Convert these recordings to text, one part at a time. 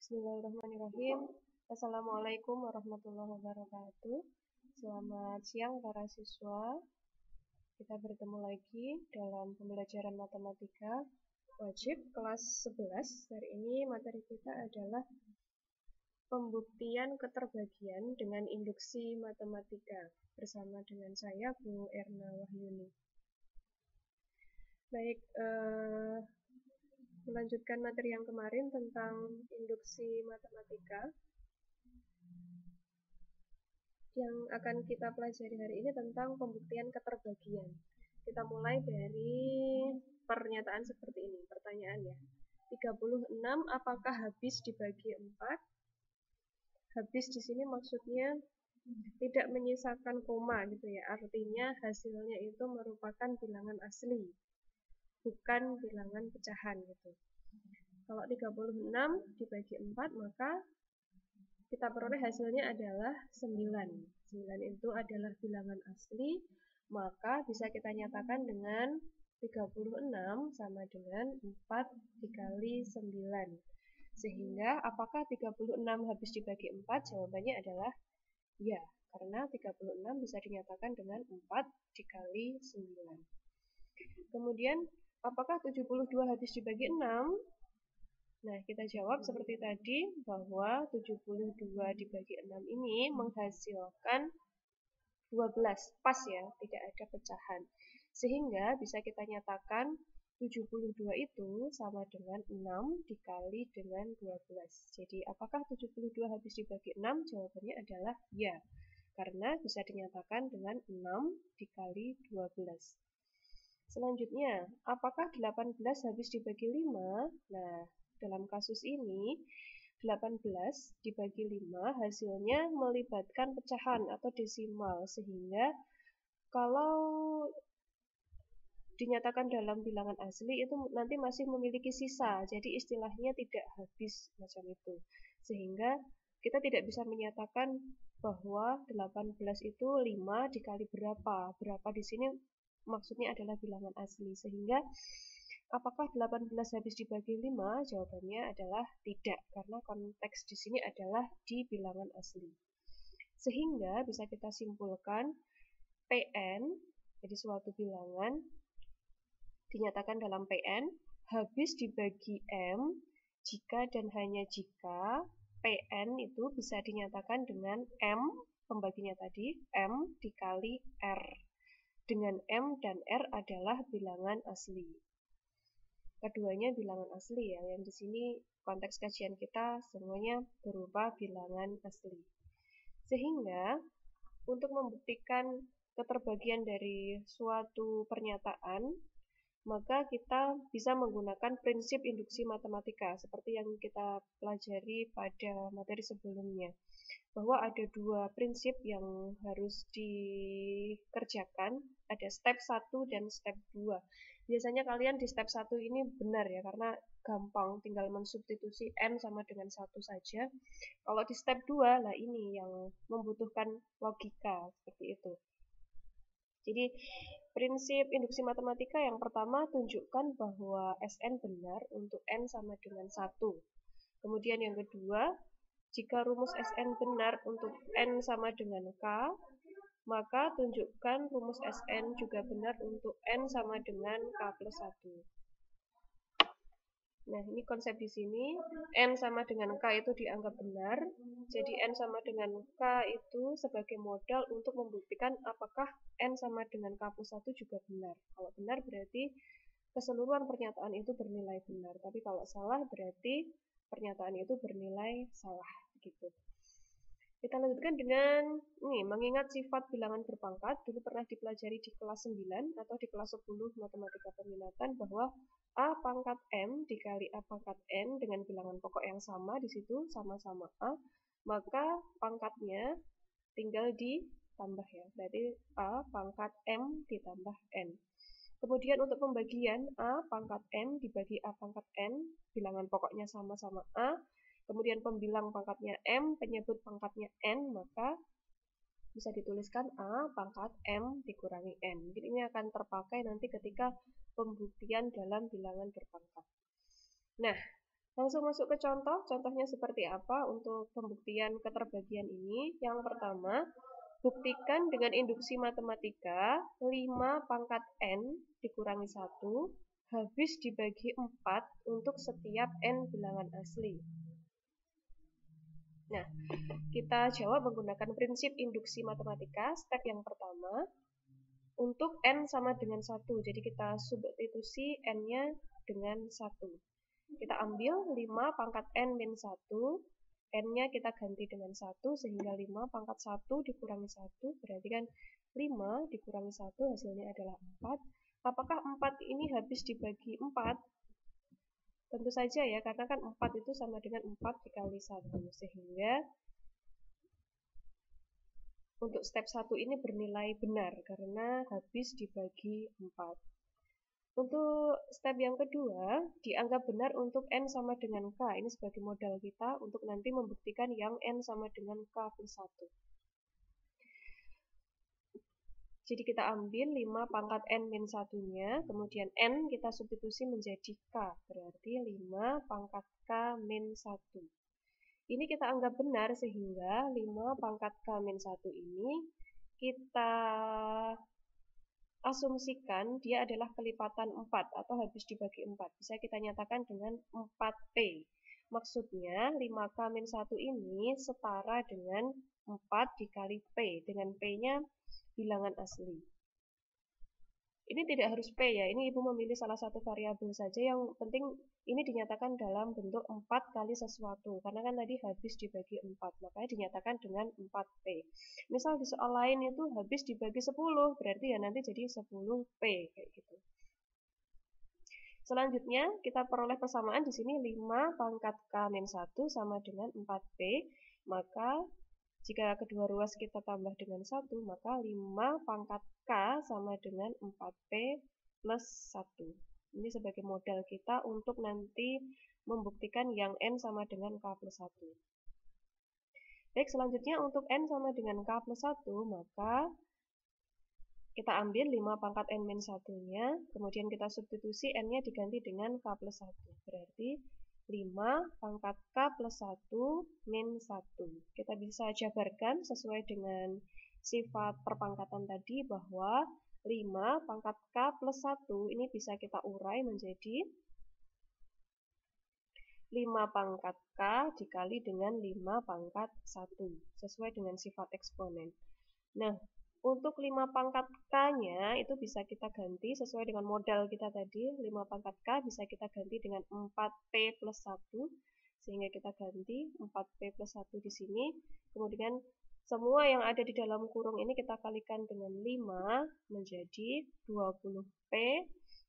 Bismillahirrahmanirrahim. Assalamualaikum warahmatullahi wabarakatuh. Selamat siang para siswa. Kita bertemu lagi dalam pembelajaran matematika wajib kelas 11. Hari ini materi kita adalah pembuktian keterbagian dengan induksi matematika bersama dengan saya Bu Erna Wahyuni. Baik, melanjutkan materi yang kemarin tentang induksi matematika. Yang akan kita pelajari hari ini tentang pembuktian keterbagian. Kita mulai dari pernyataan seperti ini. Pertanyaannya, 36 apakah habis dibagi 4? Habis di sini maksudnya tidak menyisakan koma gitu ya. Artinya hasilnya itu merupakan bilangan asli, bukan bilangan pecahan gitu. Kalau 36 dibagi 4 maka kita peroleh hasilnya adalah 9. 9 itu adalah bilangan asli, maka bisa kita nyatakan dengan 36 sama dengan 4 dikali 9. Sehingga apakah 36 habis dibagi 4? Jawabannya adalah ya, karena 36 bisa dinyatakan dengan 4 dikali 9. Kemudian, apakah 72 habis dibagi 6? Nah, kita jawab seperti tadi bahwa 72 dibagi 6 ini menghasilkan 12, pas ya, tidak ada pecahan. Sehingga bisa kita nyatakan 72 itu sama dengan 6 dikali dengan 12. Jadi, apakah 72 habis dibagi 6? Jawabannya adalah ya, karena bisa dinyatakan dengan 6 dikali 12. Selanjutnya, apakah 18 habis dibagi 5? Nah, dalam kasus ini, 18 dibagi 5 hasilnya melibatkan pecahan atau desimal, sehingga kalau dinyatakan dalam bilangan asli itu nanti masih memiliki sisa, jadi istilahnya tidak habis macam itu. Sehingga kita tidak bisa menyatakan bahwa 18 itu 5 dikali berapa. Berapa di sini maksudnya adalah bilangan asli, sehingga apakah 18 habis dibagi 5? Jawabannya adalah tidak, karena konteks di sini adalah di bilangan asli. Sehingga bisa kita simpulkan Pn, jadi suatu bilangan, dinyatakan dalam Pn, habis dibagi M, jika dan hanya jika Pn itu bisa dinyatakan dengan M, pembaginya tadi, M dikali R. Dengan M dan R adalah bilangan asli. Keduanya bilangan asli ya, yang di sini konteks kajian kita semuanya berupa bilangan asli. Sehingga untuk membuktikan keterbagian dari suatu pernyataan, maka kita bisa menggunakan prinsip induksi matematika seperti yang kita pelajari pada materi sebelumnya, bahwa ada dua prinsip yang harus dikerjakan, ada step 1 dan step 2. Biasanya kalian di step 1 ini benar ya, karena gampang, tinggal mensubstitusi N sama dengan 1 saja. Kalau di step 2, lah ini yang membutuhkan logika, seperti itu. Jadi, prinsip induksi matematika yang pertama, tunjukkan bahwa Sn benar untuk N sama dengan 1. Kemudian yang kedua, jika rumus Sn benar untuk N sama dengan K, maka tunjukkan rumus Sn juga benar untuk N sama dengan K plus 1. Nah, ini konsep di sini, N sama dengan K itu dianggap benar, jadi N sama dengan K itu sebagai modal untuk membuktikan apakah N sama dengan K plus 1 juga benar. Kalau benar berarti keseluruhan pernyataan itu bernilai benar, tapi kalau salah berarti pernyataan itu bernilai salah, gitu. Kita lanjutkan dengan ini, mengingat sifat bilangan berpangkat. Dulu pernah dipelajari di kelas 9 atau di kelas 10 matematika peminatan bahwa A pangkat M dikali A pangkat N dengan bilangan pokok yang sama di situ, sama-sama A, maka pangkatnya tinggal ditambah ya. Berarti A pangkat M ditambah N. Kemudian untuk pembagian A pangkat M dibagi A pangkat N, bilangan pokoknya sama-sama A, kemudian pembilang pangkatnya M, penyebut pangkatnya N, maka bisa dituliskan A pangkat M dikurangi N. Jadi ini akan terpakai nanti ketika pembuktian dalam bilangan berpangkat. Nah, Langsung masuk ke contoh. Contohnya seperti apa untuk pembuktian keterbagian ini? Yang pertama, buktikan dengan induksi matematika 5 pangkat N dikurangi 1 habis dibagi 4 untuk setiap N bilangan asli. Nah, kita jawab menggunakan prinsip induksi matematika. Step yang pertama, untuk N sama dengan 1. Jadi kita substitusi N-nya dengan 1. Kita ambil 5 pangkat N min 1. N-nya kita ganti dengan 1, sehingga 5 pangkat 1 dikurangi 1. Berarti kan 5 dikurangi 1 hasilnya adalah 4. Apakah 4 ini habis dibagi 4? Tentu saja ya, karena kan 4 itu sama dengan 4 dikali 1. Sehingga untuk step 1 ini bernilai benar karena habis dibagi 4. Untuk step yang kedua, dianggap benar untuk N sama dengan K. Ini sebagai modal kita untuk nanti membuktikan yang N sama dengan K plus 1. Jadi kita ambil 5 pangkat N min 1-nya, kemudian N kita substitusi menjadi K. Berarti 5 pangkat K min 1. Ini kita anggap benar sehingga 5 pangkat K min 1 ini kita asumsikan dia adalah kelipatan 4 atau habis dibagi 4. Bisa kita nyatakan dengan 4P. Maksudnya 5K min 1 ini setara dengan 4 dikali P. Dengan P-nya bilangan asli. Ini tidak harus P ya, ini Ibu memilih salah satu variabel saja, yang penting ini dinyatakan dalam bentuk 4 kali sesuatu, karena kan tadi habis dibagi 4, makanya dinyatakan dengan 4P. Misal di soal lain itu habis dibagi 10, berarti ya nanti jadi 10P, kayak gitu. Selanjutnya, kita peroleh persamaan di sini 5 pangkat K min 1 sama dengan 4P, maka jika kedua ruas kita tambah dengan 1, maka 5 pangkat K sama dengan 4P plus 1. Ini sebagai modal kita untuk nanti membuktikan yang N sama dengan K plus 1. Baik, selanjutnya untuk N sama dengan K plus 1, maka kita ambil 5 pangkat N min 1-nya, kemudian kita substitusi N-nya diganti dengan K plus 1. Berarti 5 pangkat K plus 1 min 1. Kita bisa jabarkan sesuai dengan sifat perpangkatan tadi bahwa 5 pangkat K plus 1 ini bisa kita urai menjadi 5 pangkat K dikali dengan 5 pangkat 1 sesuai dengan sifat eksponen. Nah, untuk 5 pangkat K-nya itu bisa kita ganti sesuai dengan modal kita tadi. 5 pangkat K bisa kita ganti dengan 4P plus 1. Sehingga kita ganti 4P plus 1 di sini. Kemudian semua yang ada di dalam kurung ini kita kalikan dengan 5 menjadi 20P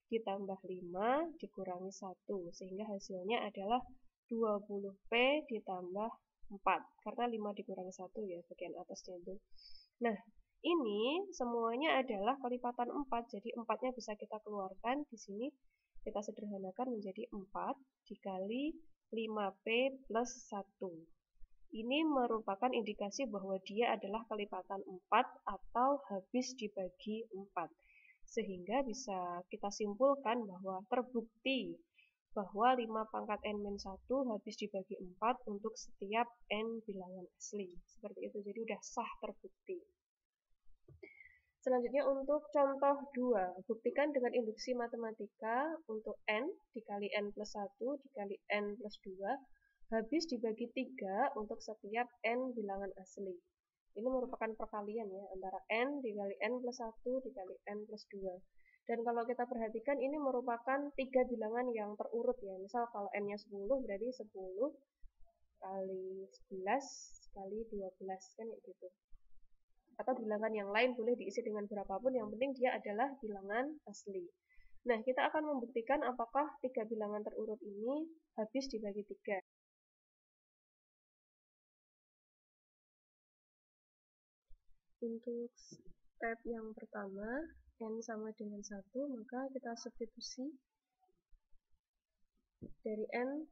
ditambah 5 dikurangi 1. Sehingga hasilnya adalah 20P ditambah 4. Karena 5 dikurangi 1 ya bagian atasnya itu. Nah, ini semuanya adalah kelipatan 4, jadi 4-nya bisa kita keluarkan. Di sini kita sederhanakan menjadi 4 dikali 5P plus 1. Ini merupakan indikasi bahwa dia adalah kelipatan 4 atau habis dibagi 4. Sehingga bisa kita simpulkan bahwa terbukti bahwa 5 pangkat N min 1 habis dibagi 4 untuk setiap N bilangan asli. Seperti itu, jadi udah sah terbukti. Selanjutnya untuk contoh 2, buktikan dengan induksi matematika untuk N dikali N plus 1 dikali N plus 2 habis dibagi 3 untuk setiap N bilangan asli. Ini merupakan perkalian ya, antara N dikali N plus 1 dikali N plus 2. Dan kalau kita perhatikan ini merupakan 3 bilangan yang terurut ya. Misal kalau N-nya 10 berarti 10 kali 11 kali 12 kan gitu. Atau bilangan yang lain boleh diisi dengan berapapun, yang penting dia adalah bilangan asli. Nah, kita akan membuktikan apakah 3 bilangan terurut ini habis dibagi 3. Untuk step yang pertama, N sama dengan 1, maka kita substitusi dari N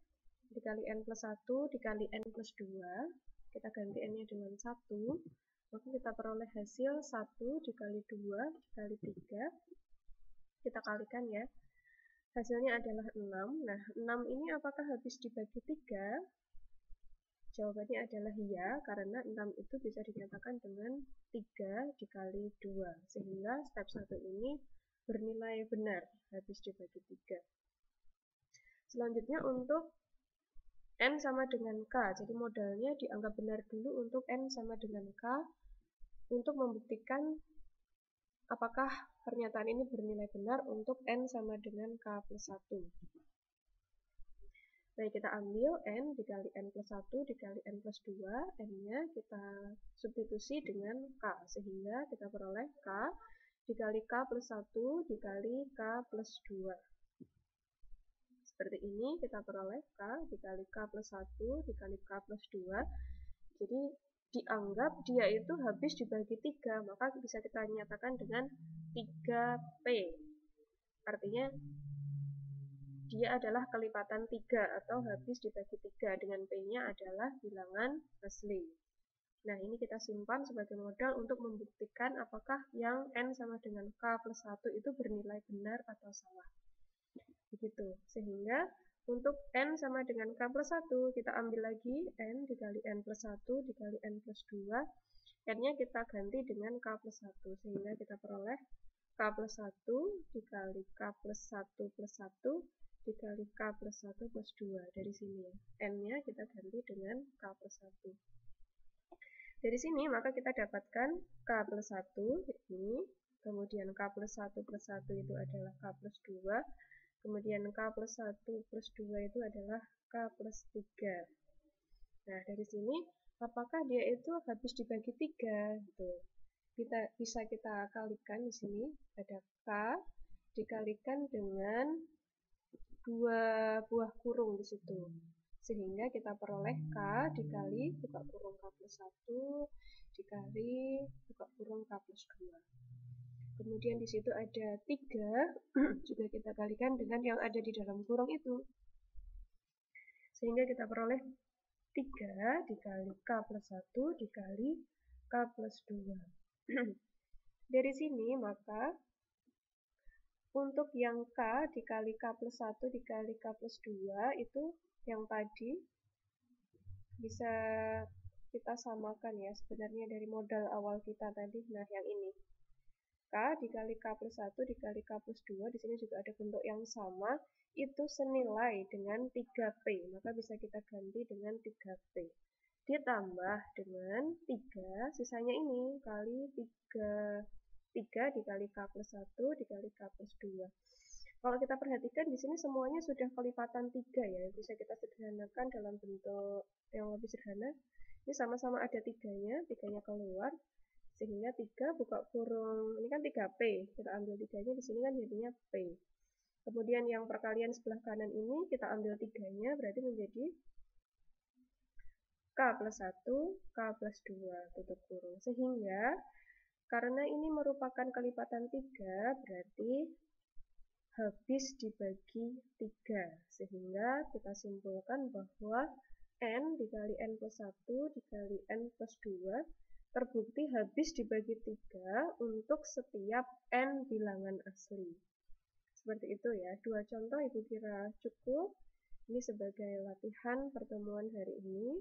dikali N plus 1 dikali N plus 2. Kita ganti N-nya dengan 1. Maka kita peroleh hasil 1 dikali 2 dikali 3. Kita kalikan ya. Hasilnya adalah 6. Nah, 6 ini apakah habis dibagi 3? Jawabannya adalah iya, karena 6 itu bisa dinyatakan dengan 3 dikali 2. Sehingga step 1 ini bernilai benar, habis dibagi 3. Selanjutnya untuk N sama dengan K. Jadi modalnya dianggap benar dulu untuk N sama dengan K untuk membuktikan apakah pernyataan ini bernilai benar untuk N sama dengan K plus 1. Baik, kita ambil N dikali N plus 1 dikali N plus 2. N-nya kita substitusi dengan K. Sehingga kita peroleh K dikali K plus 1 dikali K plus 2. Seperti ini kita peroleh K dikali K plus 1 dikali K plus 2. Jadi dianggap dia itu habis dibagi 3, maka bisa kita nyatakan dengan 3P. Artinya dia adalah kelipatan 3 atau habis dibagi 3 dengan P-nya adalah bilangan asli. Nah, ini kita simpan sebagai modal untuk membuktikan apakah yang N sama dengan K plus 1 itu bernilai benar atau salah. Begitu. Sehingga untuk N sama dengan K plus 1, kita ambil lagi N dikali N plus 1 dikali N plus 2. N-nya kita ganti dengan K plus 1. Sehingga kita peroleh K plus 1 dikali K plus 1 plus 1 dikali K plus 1 plus 2. Dari sini N-nya kita ganti dengan K plus 1. Dari sini maka kita dapatkan K plus 1 ini. Kemudian K plus 1 plus 1 itu adalah K plus 2. Kemudian K plus 1 plus 2 itu adalah K plus 3. Nah, dari sini apakah dia itu habis dibagi 3? Gitu. Bisa kita kalikan di sini. Ada K dikalikan dengan 2 buah kurung di situ. Sehingga kita peroleh K dikali buka kurung K plus 1 dikali buka kurung K plus 2. Kemudian di situ ada 3, juga kita kalikan dengan yang ada di dalam kurung itu. Sehingga kita peroleh 3 dikali K plus 1 dikali K plus 2. Dari sini maka untuk yang K dikali K plus 1 dikali K plus 2 itu yang tadi bisa kita samakan ya sebenarnya dari modal awal kita tadi. Nah, yang ini. K dikali K plus 1 dikali K plus 2, di sini juga ada bentuk yang sama, itu senilai dengan 3P, maka bisa kita ganti dengan 3P. Ditambah dengan 3, sisanya ini, kali 3 dikali K plus 1 dikali K plus 2. Kalau kita perhatikan di sini semuanya sudah kelipatan 3 ya, bisa kita sederhanakan dalam bentuk yang lebih sederhana. Ini sama-sama ada 3-nya keluar. Sehingga 3 buka kurung, ini kan 3P, kita ambil 3-nya, di sini kan jadinya P. Kemudian yang perkalian sebelah kanan ini, kita ambil 3-nya, berarti menjadi K plus 1, K plus 2, tutup kurung. Sehingga, karena ini merupakan kelipatan 3, berarti habis dibagi 3. Sehingga kita simpulkan bahwa N dikali N plus 1 dikali N plus 2 terbukti habis dibagi 3 untuk setiap N bilangan asli. Seperti itu ya, 2 contoh Ibu kira cukup. Ini sebagai latihan pertemuan hari ini.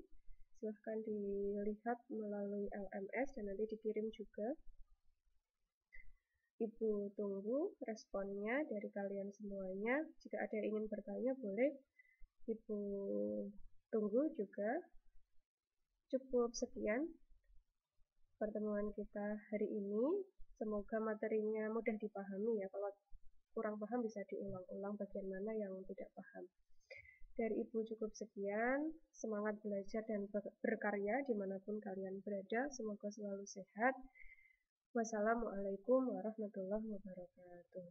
Silahkan dilihat melalui LMS dan nanti dikirim juga. Ibu tunggu responnya dari kalian semuanya. Jika ada yang ingin bertanya boleh Ibu tunggu juga. Cukup sekian pertemuan kita hari ini. Semoga materinya mudah dipahami ya. Kalau kurang paham bisa diulang-ulang bagian mana yang tidak paham. Dari Ibu cukup sekian. Semangat belajar dan berkarya dimanapun kalian berada. Semoga selalu sehat. Wassalamualaikum warahmatullahi wabarakatuh.